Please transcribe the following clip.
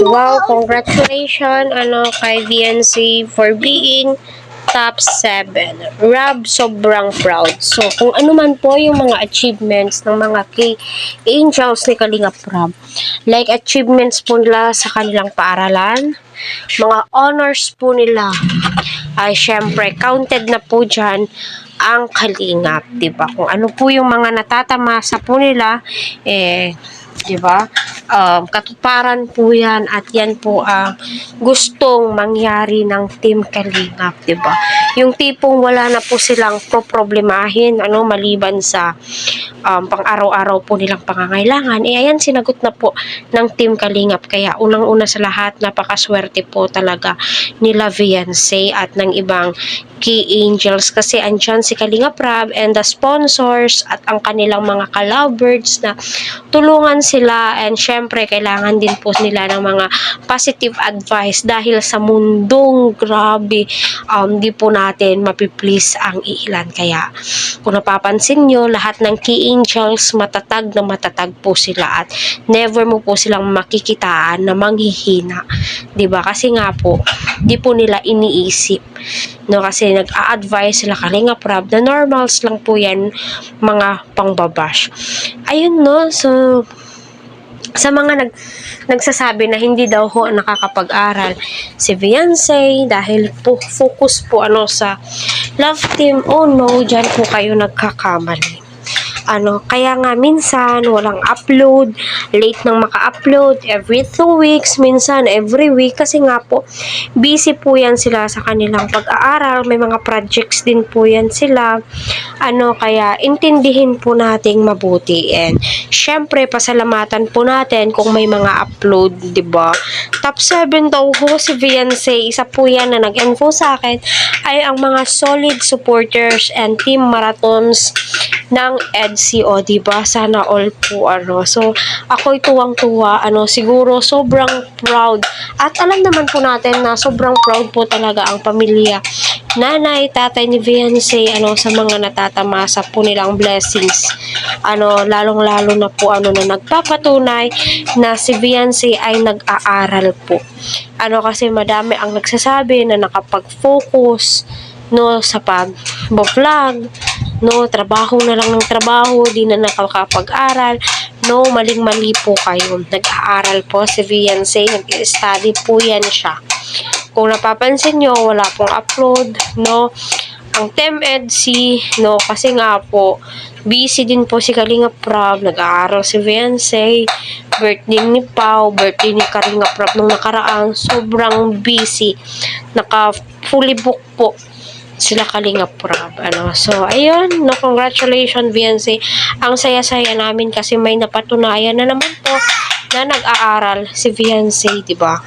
Wow, congratulations kay VNC for being top 7. Rob, sobrang proud. So, kung ano man po yung mga achievements ng mga angels ni Kalingap Rob, like achievements po nila sa kanilang paaralan, mga honors po nila, ay syempre, counted na po dyan ang Kalingap, diba? Kung ano po yung mga natatamasa po nila, diba? Katuparan po yan at yan po ang gustong mangyari ng Team Kalingap, diba? Yung tipong wala na po silang problemahin, maliban sa pang-araw-araw po nilang pangangailangan, ayan, sinagot na po ng Team Kalingap. Kaya unang-una sa lahat, napakaswerte po talaga nila Viancy at ng ibang key angels kasi andyan si Kalingap Rob and the sponsors at ang kanilang mga ka-lovebirds na tulungan sila, and syempre kailangan din po nila ng mga positive advice dahil sa mundong grabe, di po natin mapiplease ang ilan. Kaya kung napapansin nyo, lahat ng key angels matatag na matatag po sila at never mo po silang makikitaan na manghihina, diba? Kasi nga po, di po nila iniisip, kasi nag-a-advise sila Kalingap Rob na normals lang po yan, mga pangbabash. Ayun, so sa mga nagsasabi na hindi daw ho nakakapag-aral si Viancy dahil po focus po sa love team, oh no, dyan po kayo nagkakamali. Kaya nga minsan walang upload, late nang maka-upload, every 2 weeks, minsan every week, kasi nga po busy po yan sila sa kanilang pag-aaral, may mga projects din po yan sila, kaya intindihin po nating mabuti, and syempre pasalamatan po natin kung may mga upload, diba? Top 7 daw ho si Viancy, isa po yan na nag-info sa akin, ay ang mga solid supporters and team marathons ng EDCO, diba? Sana all po, So, ako'y tuwang-tuwa, siguro sobrang proud. At alam naman po natin na sobrang proud po talaga ang pamilya, nanay, tatay ni Viancy, sa mga natatamasa po nilang blessings. Lalong-lalo na po, na nagpapatunay na si Viancy ay nag-aaral po. Kasi madami ang nagsasabi na nakapag-focus, sa pag-vlog, trabaho na lang ng trabaho, di na nakakapag-aral, maling-mali po kayo. Nag-aaral po si Viancy, nag-study po yan siya. Kung napapansin nyo, wala pong upload, ang Team EDC, kasi nga po, busy din po si Kalingap Rob, nag-aaral si Viancy, birthday ni Pau, birthday ni Kalingap Rob nung nakaraan, sobrang busy, naka-fully book po sila Kalingap Rob, So, ayun, congratulations Viancy. Ang saya-saya namin kasi may napatunayan na naman po na nag-aaral si Viancy, diba?